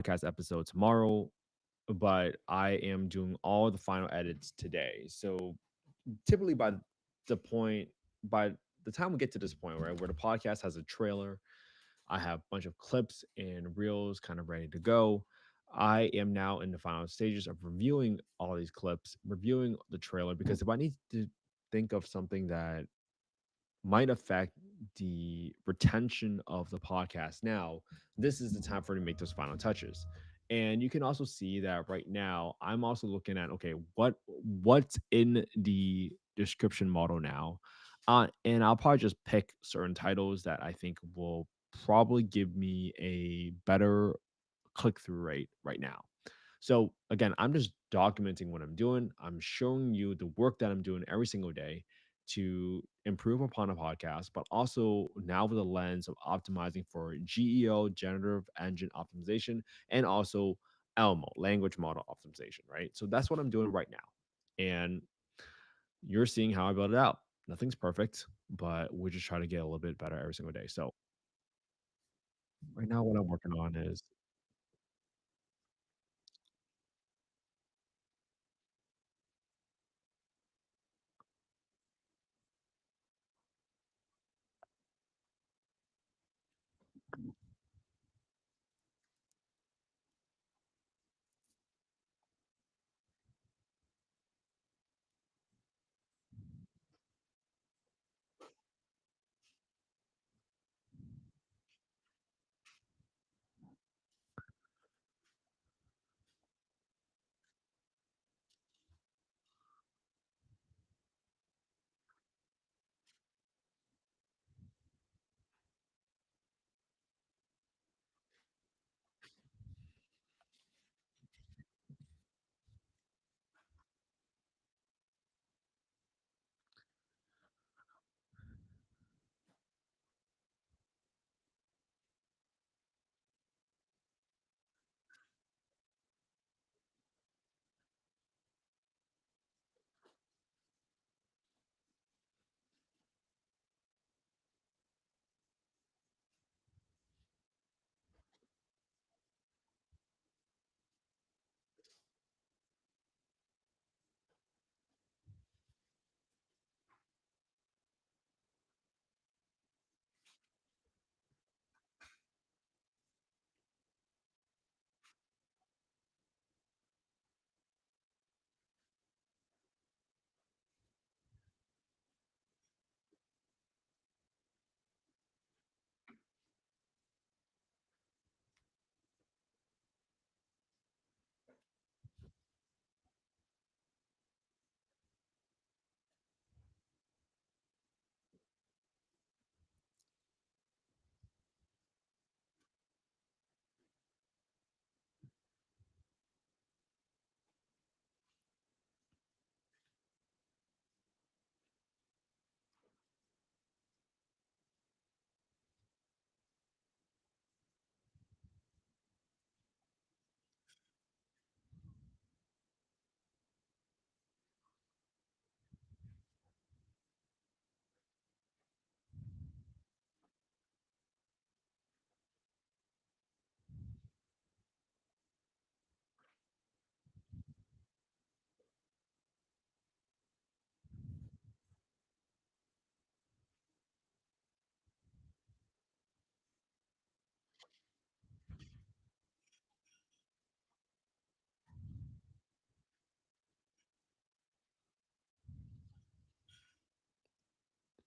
podcast episode tomorrow, but I am doing all the final edits today. So typically the point by the time we get to this point, right, where the podcast has a trailer, I have a bunch of clips and reels kind of ready to go. I am now in the final stages of reviewing all these clips, reviewing the trailer, because if I need to think of something that might affect the retention of the podcast now, this is the time for me to make those final touches. And you can also see that right now I'm also looking at, okay, what's in the description model now. And I'll probably just pick certain titles that I think will probably give me a better click through rate right now. So again, I'm just documenting what I'm doing. I'm showing you the work that I'm doing every single day to improve upon a podcast, but also now with a lens of optimizing for GEO, generative engine optimization, and also LMO, language model optimization, right? So that's what I'm doing right now. And you're seeing how I build it out. Nothing's perfect, but we just try to get a little bit better every single day. So right now, what I'm working on is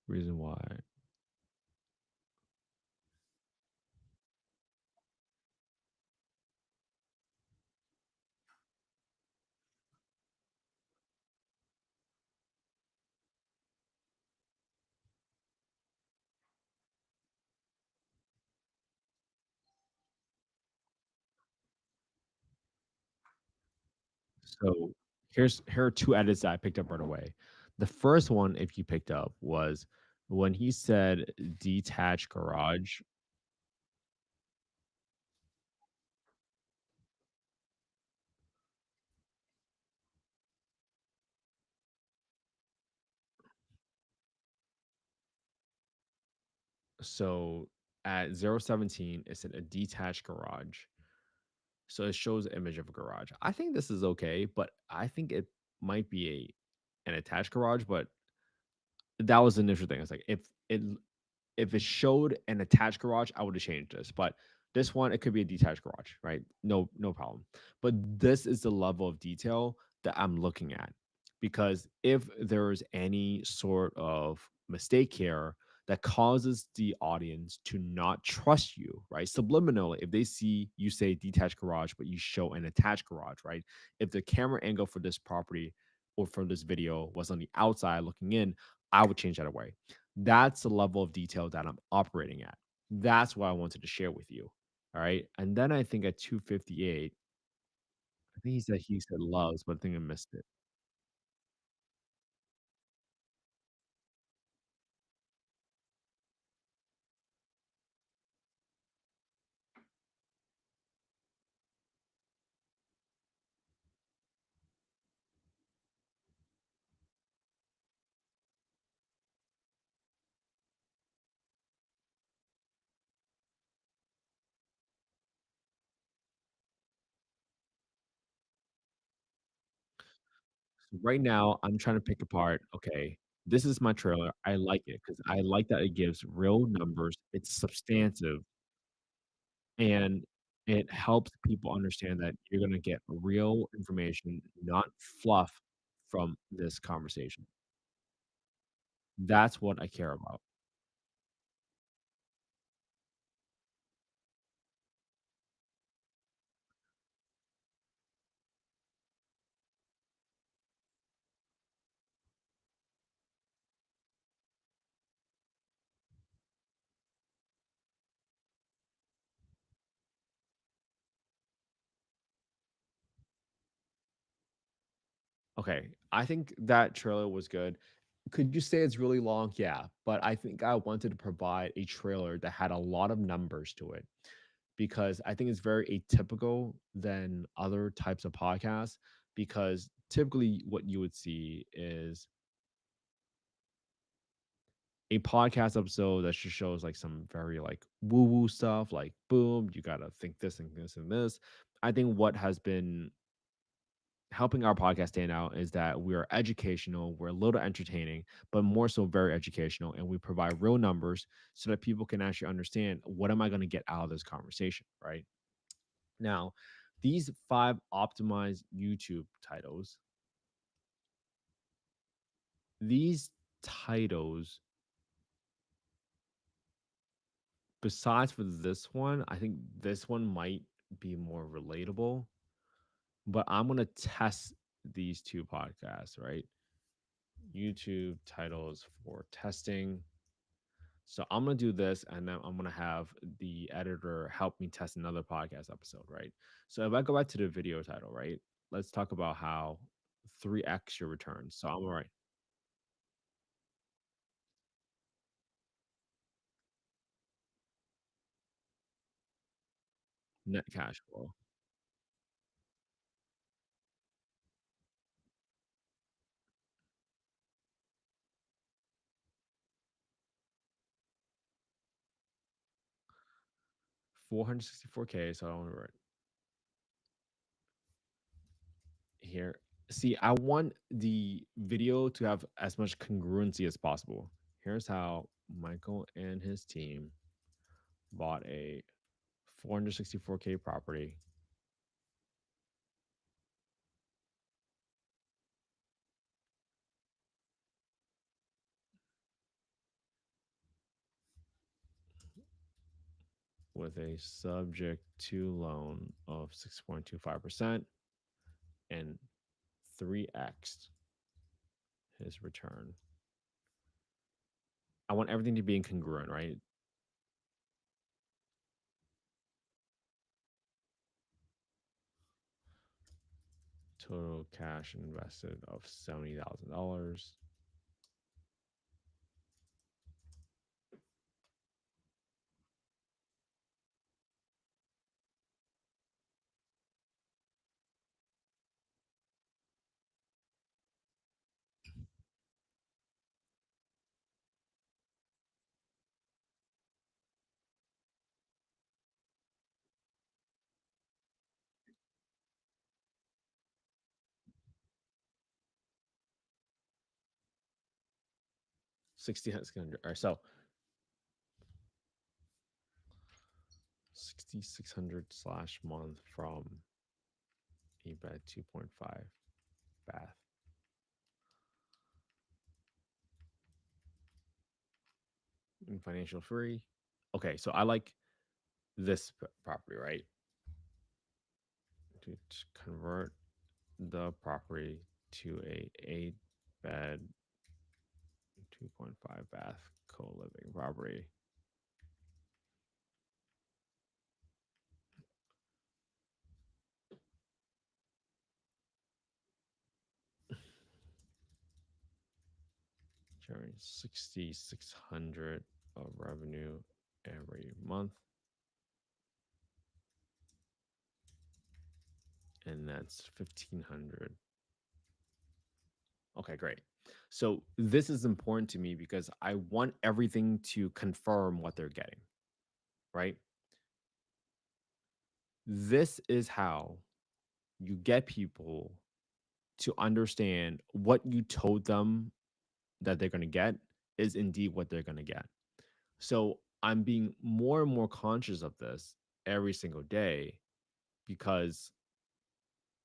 reason why. So here are two edits that I picked up right away. The first one, if you picked up, was when he said detached garage. So at 017, it said a detached garage. So it shows an image of a garage. I think this is okay, but I think it might be an attached garage, but that was the initial thing. It's like if it showed an attached garage, I would have changed this. But this one, it could be a detached garage, right? No, no problem. But this is the level of detail that I'm looking at. Because if there is any sort of mistake here that causes the audience to not trust you, right? Subliminally, if they see you say detached garage, but you show an attached garage, right? If the camera angle for this property or for this video was on the outside looking in, I would change that away. That's the level of detail that I'm operating at. That's what I wanted to share with you. All right. And then I think at 258, I think he said loves, but I think I missed it. So right now, I'm trying to pick apart, okay, this is my trailer. I like it because I like that it gives real numbers. It's substantive and it helps people understand that you're going to get real information, not fluff from this conversation. That's what I care about. Okay, I think that trailer was good. Could you say it's really long? Yeah, but I think I wanted to provide a trailer that had a lot of numbers to it because I think it's very atypical than other types of podcasts. Because typically, what you would see is a podcast episode that just shows like some very like woo woo stuff, like boom, you gotta think this and this and this. I think what has been helping our podcast stand out is that we are educational, we're a little entertaining, but more so very educational, and we provide real numbers so that people can actually understand what am I going to get out of this conversation, right? Now, these five optimized YouTube titles, these titles, besides for this one, I think this one might be more relatable, but I'm going to test these two podcasts, right? YouTube titles for testing. So I'm gonna do this, and then I'm gonna have the editor help me test another podcast episode, right? So if I go back to the video title, right? Let's talk about how 3x your returns. So I'm all right. Net cash flow, 464K. So I want to write here. See, I want the video to have as much congruency as possible. Here's how Michael and his team bought a 464K property with a subject to loan of 6.25% and 3x his return. I want everything to be incongruent, right? Total cash invested of $70,000. 6,600. Or so 6,600 slash month from eBay 2.5 bath and financial free. Okay, so I like this property, right? To convert the property to a 8 bed 2.5 bath co-living property. Sharing 6,600 of revenue every month, and that's 1,500. Okay, great. So this is important to me because I want everything to confirm what they're getting, right? This is how you get people to understand what you told them that they're going to get is indeed what they're going to get. So I'm being more and more conscious of this every single day because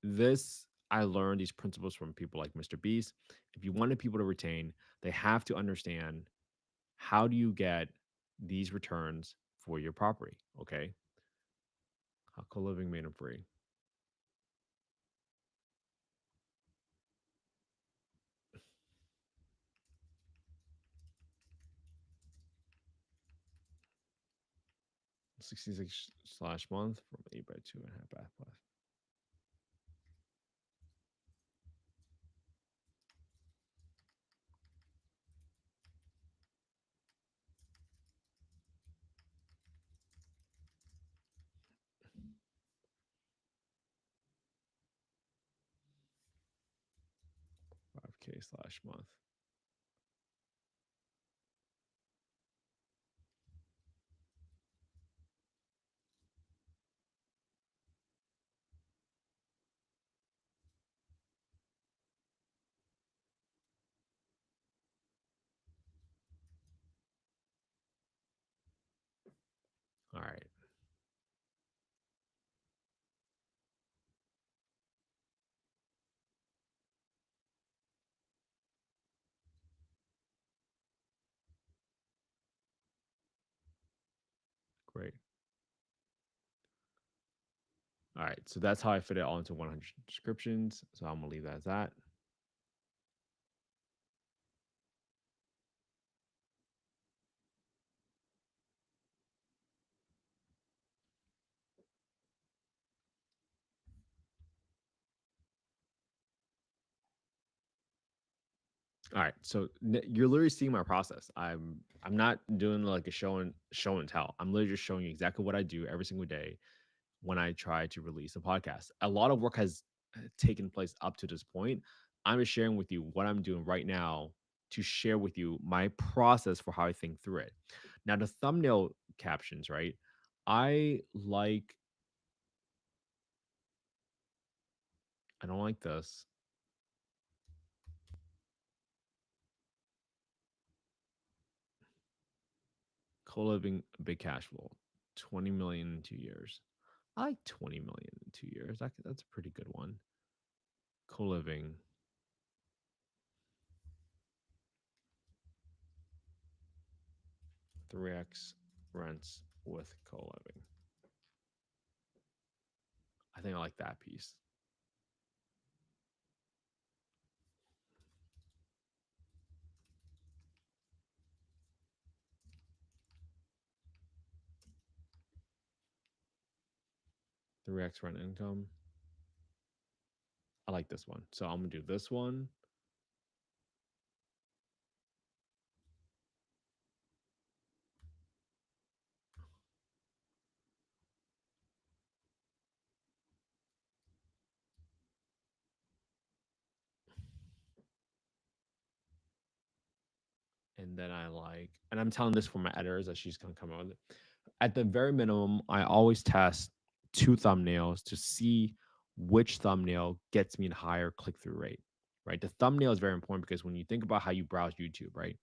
this I learned these principles from people like Mr. Beast. If you wanted people to retain, they have to understand how do you get these returns for your property. Okay. How co-living made them free. 66 slash month from 8 by 2.5 bath plus. $5K slash month. All right. Great. All right. So that's how I fit it all into 100 descriptions. So I'm going to leave that as that. All right. So you're literally seeing my process. I'm not doing like a show and tell. I'm literally just showing you exactly what I do every single day when I try to release a podcast. A lot of work has taken place up to this point. I'm just sharing with you what I'm doing right now to share with you my process for how I think through it. Now, the thumbnail captions, right? I like, I don't like this. Co-living big cash flow, 20 million in 2 years. I like 20 million in 2 years. That's a pretty good one. Co-living, 3x rents with co-living. I think I like that piece. 3x rent income. I like this one. So I'm gonna do this one. And then I like, and I'm telling this for my editors that she's gonna come out with it. At the very minimum, I always test two thumbnails to see which thumbnail gets me the higher click through rate. Right. The thumbnail is very important because when you think about how you browse YouTube, right?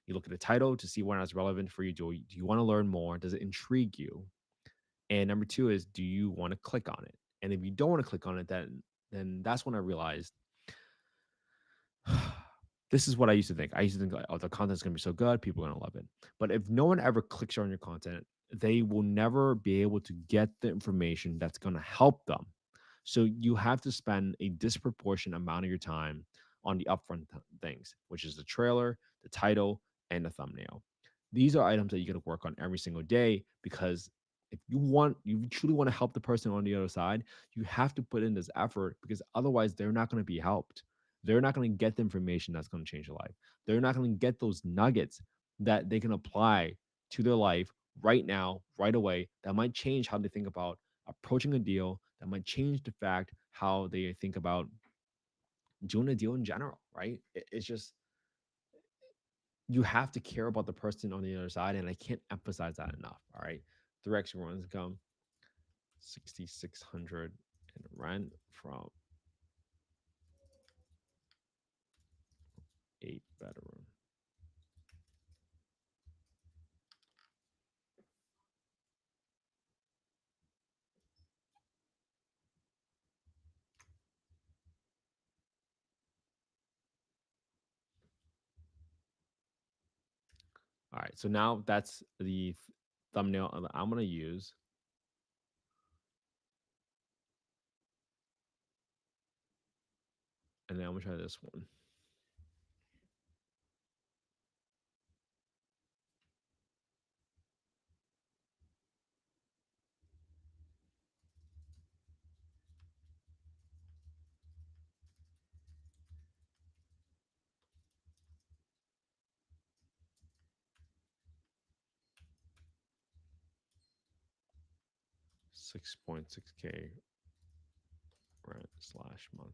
You look at the title to see when it's relevant for you. Do you want to learn more? Does it intrigue you? And number two is, do you want to click on it? And if you don't want to click on it, then that's when I realized this is what I used to think. I used to think like, oh, the content's gonna be so good, people are gonna love it. But if no one ever clicks on your content, they will never be able to get the information that's gonna help them. So you have to spend a disproportionate amount of your time on the upfront things, which is the trailer, the title, and the thumbnail. These are items that you got to work on every single day because if you truly want to help the person on the other side, you have to put in this effort because otherwise they're not going to be helped. They're not going to get the information that's going to change their life. They're not going to get those nuggets that they can apply to their life right now, right away, that might change how they think about approaching a deal, that might change the fact how they think about doing a deal in general, right? It's just you have to care about the person on the other side, and I can't emphasize that enough. All right, 3x your income, 6,600 in rent from 8 bedroom. All right, so now that's the thumbnail that I'm gonna use, and then I'm gonna try this one. 6.6K rent slash month.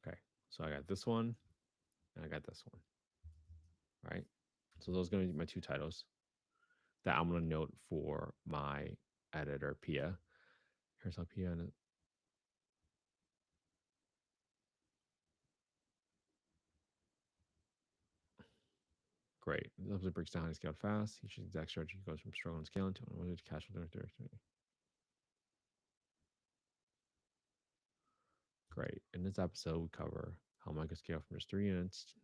Okay, so I got this one, and I got this one. Right, so those are gonna be my two titles that I'm gonna note for my editor Pia. Here's how Pia. Great. It also breaks down how to scale fast. Each exact strategy goes from struggle and scaling to unlimited cash flow direction. Great. In this episode, we cover how micro scale from just 3 units,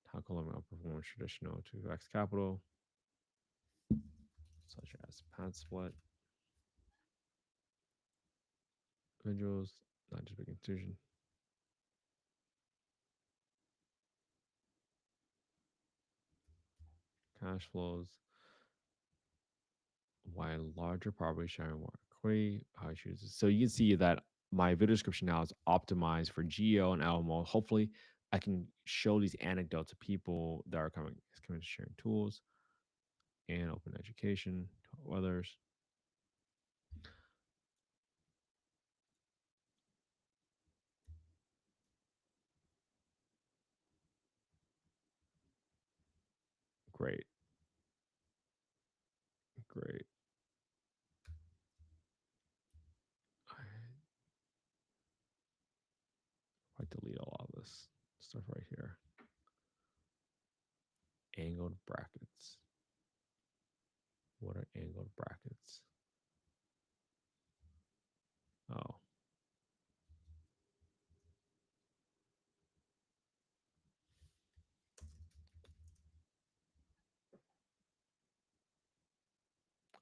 how Columbia outperforms traditional 2x capital, such as pad split, individuals, not just big institution, cash flows, why larger properties share more equity, how I choose. So you can see that my video description now is optimized for GEO and LMO. Hopefully, I can show these anecdotes to people that are coming to sharing tools and open education to others. Great, great. I delete a lot of this stuff right here. Angled brackets. What are angled brackets? Oh,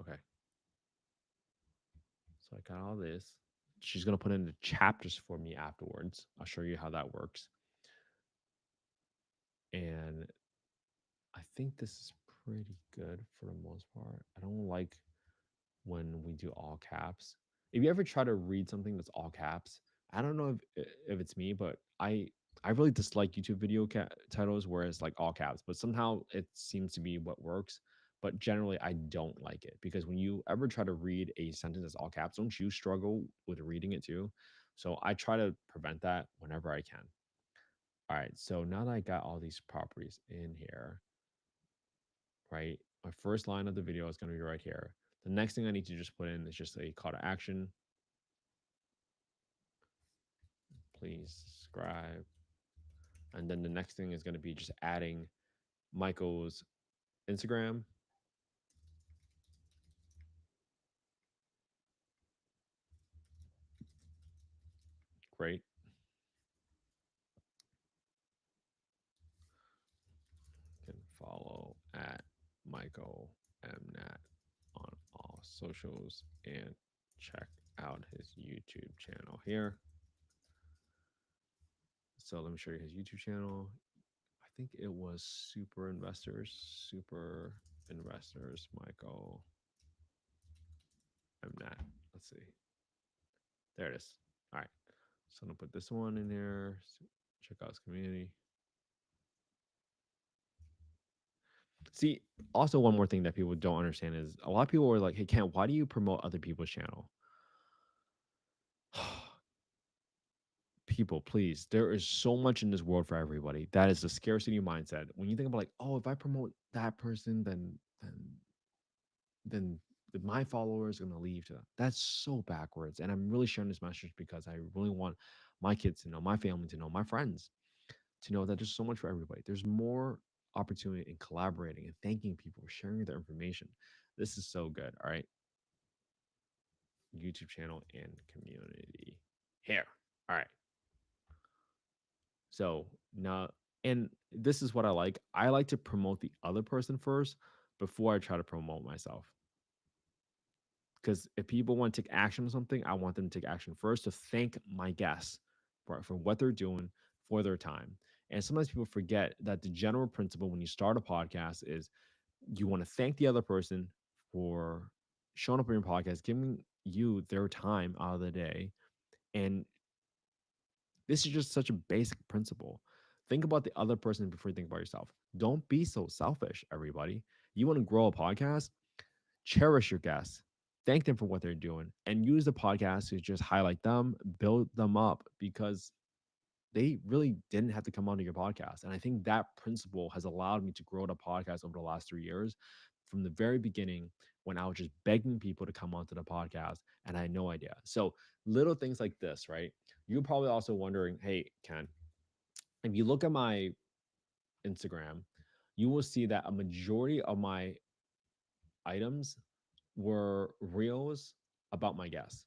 okay. So I got all this. She's gonna put in the chapters for me afterwards. I'll show you how that works. And I think this is pretty good for the most part. I don't like when we do all caps. If you ever try to read something that's all caps, I don't know if it's me, but I really dislike YouTube video titles where it's like all caps. But somehow it seems to be what works. But generally, I don't like it because when you ever try to read a sentence that's all caps, don't you struggle with reading it too? So I try to prevent that whenever I can. All right. So now that I got all these properties in here, right? My first line of the video is going to be right here. The next thing I need to just put in is just a call to action. Please subscribe. And then the next thing is going to be just adding Michael's Instagram. Great. You can follow at Michael Mnat on all socials and check out his YouTube channel here. So let me show you his YouTube channel. I think it was Super Investors, Michael Mnat. Let's see. There it is. All right. So I'm gonna put this one in there. Check out his community. See, also one more thing that people don't understand is a lot of people are like, "Hey, Ken, why do you promote other people's channel?" People, please, there is so much in this world for everybody. That is the scarcity mindset. When you think about like, oh, if I promote that person, then my followers are gonna leave to that's so backwards. And I'm really sharing this message because I really want my kids to know, my family to know, my friends to know that there's so much for everybody. There's more opportunity in collaborating and thanking people for sharing their information. This is so good. All right. YouTube channel and community here. All right. So now, and this is what I like. I like to promote the other person first before I try to promote myself. Because if people want to take action on something, I want them to take action first to thank my guests for what they're doing for their time. And sometimes people forget that the general principle when you start a podcast is you want to thank the other person for showing up on your podcast, giving you their time out of the day. And this is just such a basic principle. Think about the other person before you think about yourself. Don't be so selfish, everybody. You want to grow a podcast? Cherish your guests, thank them for what they're doing, and use the podcast to just highlight them, build them up because they really didn't have to come onto your podcast. And I think that principle has allowed me to grow the podcast over the last 3 years from the very beginning when I was just begging people to come onto the podcast and I had no idea. So little things like this, right? You're probably also wondering, hey, Ken, if you look at my Instagram, you will see that a majority of my items were reels about my guests.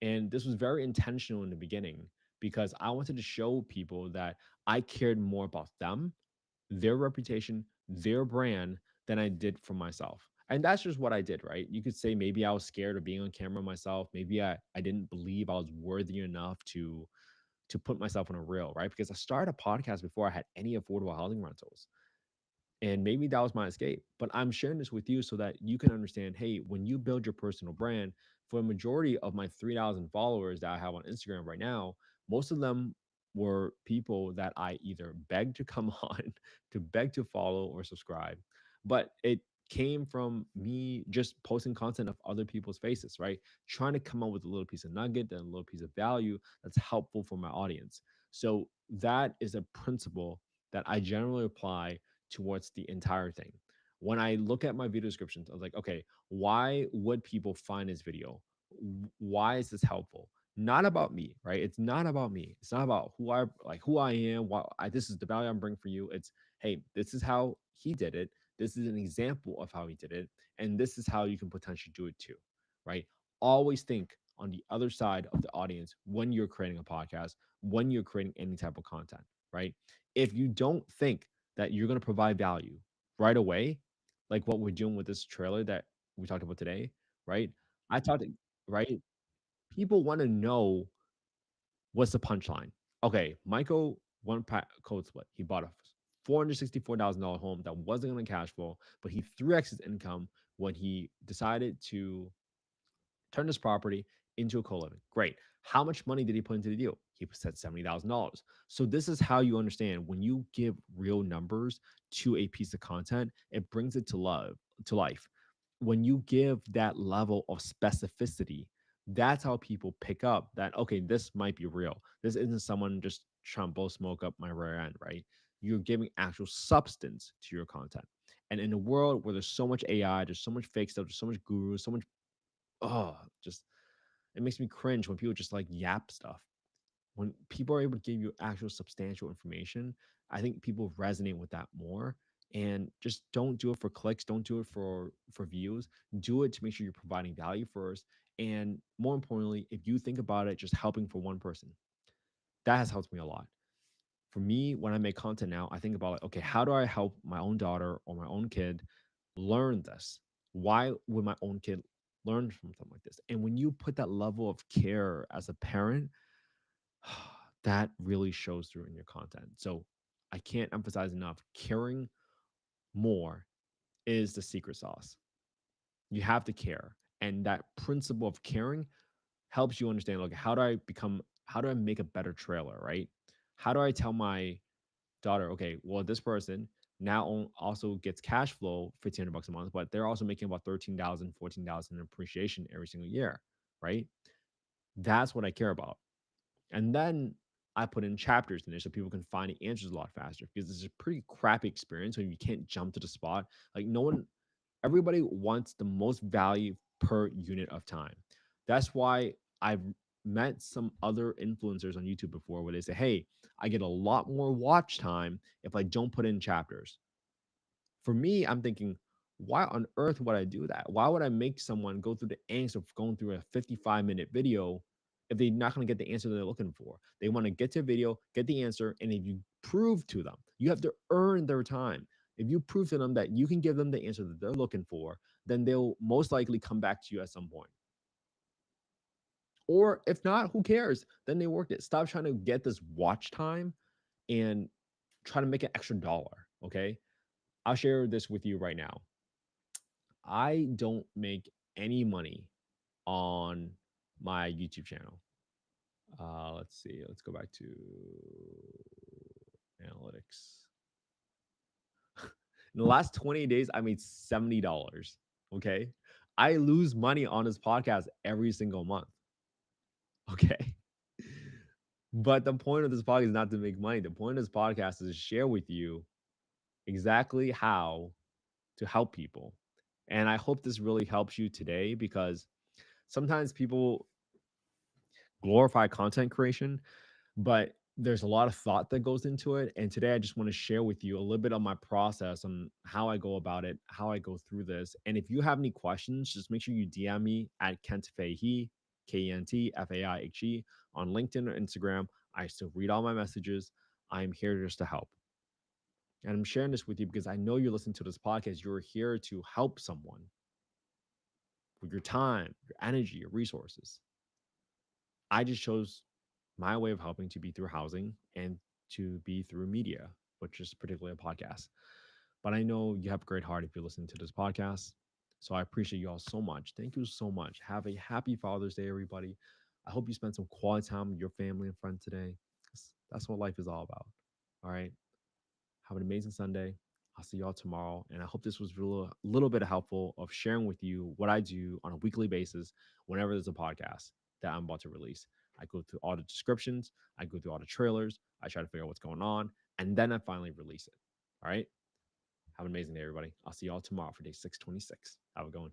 And this was very intentional in the beginning because I wanted to show people that I cared more about them, their reputation, their brand than I did for myself. And that's just what I did, right? You could say maybe I was scared of being on camera myself. Maybe I didn't believe I was worthy enough to put myself on a reel, right? Because I started a podcast before I had any affordable housing rentals. And maybe that was my escape. But I'm sharing this with you so that you can understand hey, when you build your personal brand, for a majority of my 3,000 followers that I have on Instagram right now, most of them were people that I either begged to come on, to beg to follow or subscribe. But it came from me just posting content of other people's faces, right? Trying to come up with a little piece of nugget and a little piece of value that's helpful for my audience. So that is a principle that I generally apply towards the entire thing. When I look at my video descriptions, I was like, okay, why would people find this video? Why is this helpful? Not about me, right? It's not about me. It's not about who I am. This is the value I'm bringing for you. It's hey, this is how he did it. This is an example of how he did it, and this is how you can potentially do it too, right? Always think on the other side of the audience when you're creating a podcast, when you're creating any type of content, right? If you don't think that you're going to provide value right away, like what we're doing with this trailer that we talked about today, right? I talked, right? People want to know what's the punchline. Okay, Michael code split. He bought a $464,000 home that wasn't going to cash flow, but he 3x his income when he decided to turn this property into a co-living. Great. How much money did he put into the deal? He said $70,000. So this is how you understand when you give real numbers to a piece of content, it brings it to life. When you give that level of specificity, that's how people pick up that okay, this might be real. This isn't someone just trying to blow smoke up my rear end, right? You're giving actual substance to your content. And in a world where there's so much AI, there's so much fake stuff, there's so much gurus, so much, oh, just it makes me cringe when people just like yap stuff. When people are able to give you actual substantial information, I think people resonate with that more. And just don't do it for clicks, don't do it for views. Do it to make sure you're providing value first. And more importantly, if you think about it, just helping for one person, that has helped me a lot. For me, when I make content now, I think about like, okay, how do I help my own daughter or my own kid learn this? Why would my own kid learn from something like this? And when you put that level of care as a parent, that really shows through in your content. So I can't emphasize enough, caring more is the secret sauce. You have to care. And that principle of caring helps you understand, like, how do I make a better trailer, right? How do I tell my daughter, okay, well, this person now also gets cash flow, 1,500 bucks a month, but they're also making about 13,000, 14,000 in appreciation every single year, right? That's what I care about. And then I put in chapters in there so people can find the answers a lot faster because it's a pretty crappy experience when you can't jump to the spot. Like, no one, everybody wants the most value per unit of time. That's why I've met some other influencers on YouTube before where they say, hey, I get a lot more watch time if I don't put in chapters. For me, I'm thinking, why on earth would I do that? Why would I make someone go through the angst of going through a 55-minute video if they're not going to get the answer they're looking for? They want to get to a video, get the answer, and if you prove to them, you have to earn their time. If you prove to them that you can give them the answer that they're looking for, then they'll most likely come back to you at some point. Or if not, who cares? Then they worked it. Stop trying to get this watch time and try to make an extra dollar. Okay. I'll share this with you right now. I don't make any money on my YouTube channel. Let's see. Let's go back to analytics. In the last 20 days, I made $70. Okay. I lose money on this podcast every single month. Okay. But the point of this podcast is not to make money. The point of this podcast is to share with you exactly how to help people. And I hope this really helps you today because sometimes people glorify content creation, but there's a lot of thought that goes into it. And today I just want to share with you a little bit of my process on how I go about it, how I go through this. And if you have any questions, just make sure you DM me at Kent Fahey, KentFaihe, on LinkedIn or Instagram. I still read all my messages. I'm here just to help. And I'm sharing this with you because I know you're listening to this podcast. You're here to help someone with your time, your energy, your resources. I just chose my way of helping to be through housing and to be through media, which is particularly a podcast. But I know you have a great heart if you're listening to this podcast. So I appreciate you all so much. Thank you so much. Have a happy Father's Day, everybody. I hope you spend some quality time with your family and friends today. 'Cause that's what life is all about. All right. Have an amazing Sunday. I'll see y'all tomorrow. And I hope this was a little bit helpful of sharing with you what I do on a weekly basis whenever there's a podcast that I'm about to release. I go through all the descriptions, I go through all the trailers, I try to figure out what's going on, and then I finally release it. All right. Have an amazing day, everybody. I'll see y'all tomorrow for day 626. Have a good one.